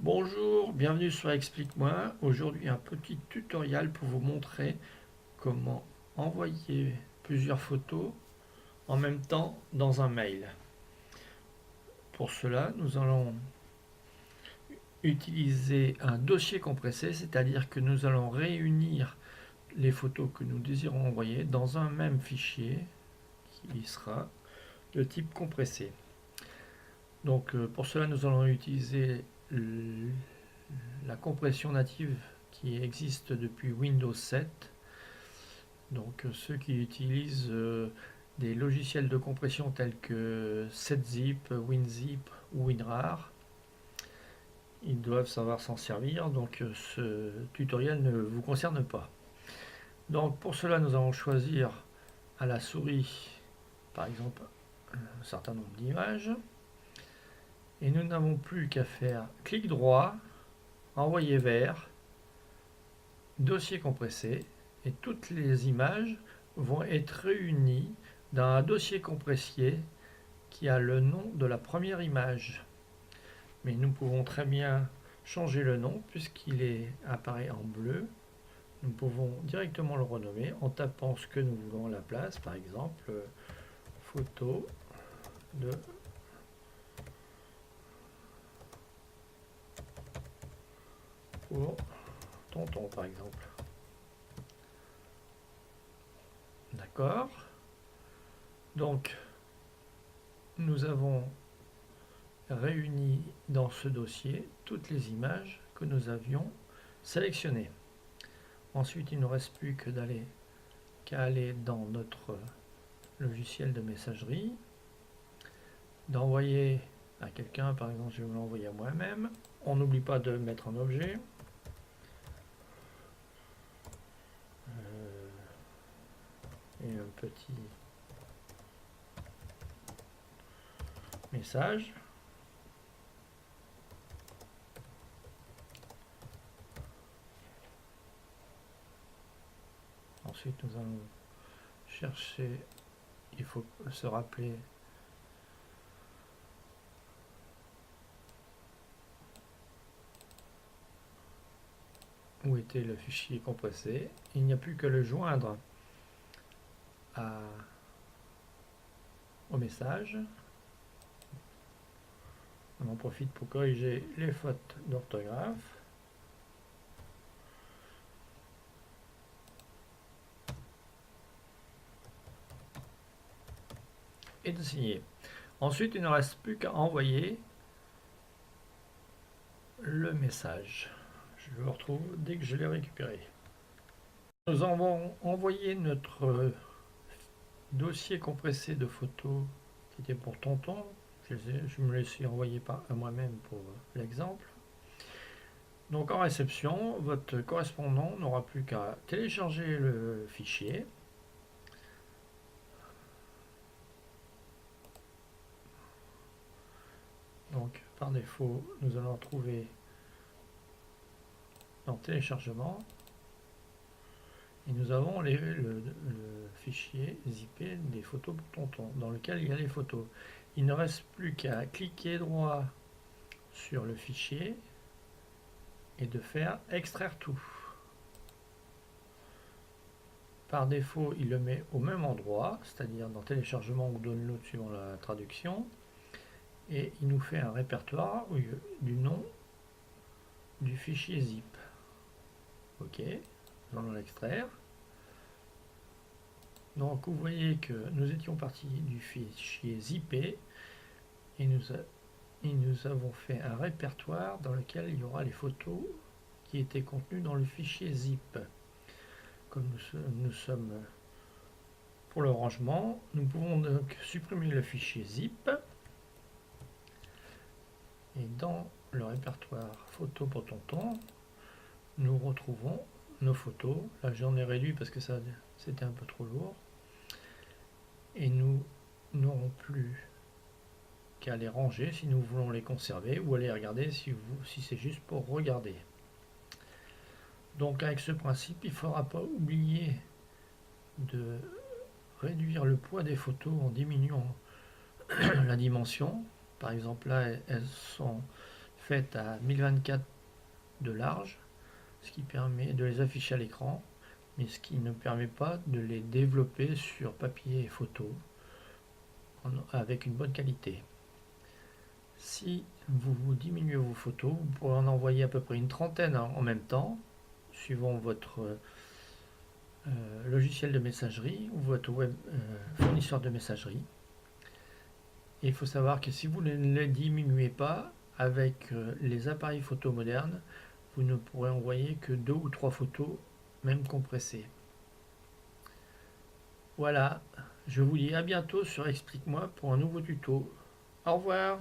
Bonjour, bienvenue sur Explique-moi. Aujourd'hui, un petit tutoriel pour vous montrer comment envoyer plusieurs photos en même temps dans un mail. Pour cela, nous allons utiliser un dossier compressé, c'est-à-dire que nous allons réunir les photos que nous désirons envoyer dans un même fichier qui sera de type compressé. Donc pour cela, nous allons utiliser la compression native qui existe depuis Windows 7. Donc ceux qui utilisent des logiciels de compression tels que 7zip, WinZip ou WinRAR, ils doivent savoir s'en servir, donc ce tutoriel ne vous concerne pas. Donc pour cela, nous allons choisir à la souris, par exemple, un certain nombre d'images. Et nous n'avons plus qu'à faire clic droit, envoyer vers, dossier compressé, et toutes les images vont être réunies dans un dossier compressé qui a le nom de la première image. Mais nous pouvons très bien changer le nom puisqu'il apparaît en bleu. Nous pouvons directement le renommer en tapant ce que nous voulons à la place, par exemple photo de pour tonton par exemple. D'accord. Donc nous avons réuni dans ce dossier toutes les images que nous avions sélectionnées. Ensuite, il ne nous reste plus qu'à aller dans notre logiciel de messagerie, d'envoyer à quelqu'un, par exemple je vais me l'envoyer à moi-même. On n'oublie pas de mettre un objet. Et un petit message. Ensuite, nous allons chercher, il faut se rappeler où était le fichier compressé. Il n'y a plus que le joindre au message. On en profite pour corriger les fautes d'orthographe. Et de signer. Ensuite, il ne reste plus qu'à envoyer le message. Je le retrouve dès que je l'ai récupéré. Nous avons envoyé notre dossier compressé de photos qui était pour tonton. Je me l'ai envoyé à moi-même pour l'exemple. Donc en réception, votre correspondant n'aura plus qu'à télécharger le fichier. Donc par défaut, nous allons trouver dans téléchargement et nous avons le fichier zippé des photos pour tonton dans lequel il y a les photos. Il ne reste plus qu'à cliquer droit sur le fichier et de faire extraire tout. Par défaut, il le met au même endroit, c'est-à-dire dans téléchargement ou download suivant la traduction, et il nous fait un répertoire du nom du fichier zip. Ok, nous allons l'extraire. Donc vous voyez que nous étions partis du fichier zippé et nous avons fait un répertoire dans lequel il y aura les photos qui étaient contenues dans le fichier zip. Comme nous sommes pour le rangement, nous pouvons donc supprimer le fichier zip et dans le répertoire photos pour tonton, nous retrouvons nos photos. Là j'en ai réduit parce que ça c'était un peu trop lourd. Et nous n'aurons plus qu'à les ranger si nous voulons les conserver ou à les regarder si c'est juste pour regarder. Donc avec ce principe, il ne faudra pas oublier de réduire le poids des photos en diminuant la dimension. Par exemple là, elles sont faites à 1024 de large, ce qui permet de les afficher à l'écran, mais ce qui ne permet pas de les développer sur papier et photo avec une bonne qualité. Si vous diminuez vos photos, vous pourrez en envoyer à peu près une trentaine en même temps, suivant votre logiciel de messagerie ou votre fournisseur de messagerie. Et il faut savoir que si vous ne les diminuez pas avec les appareils photo modernes, vous ne pourrez envoyer que 2 ou 3 photos, même compressées. Voilà, je vous dis à bientôt sur Explique-moi pour un nouveau tuto. Au revoir.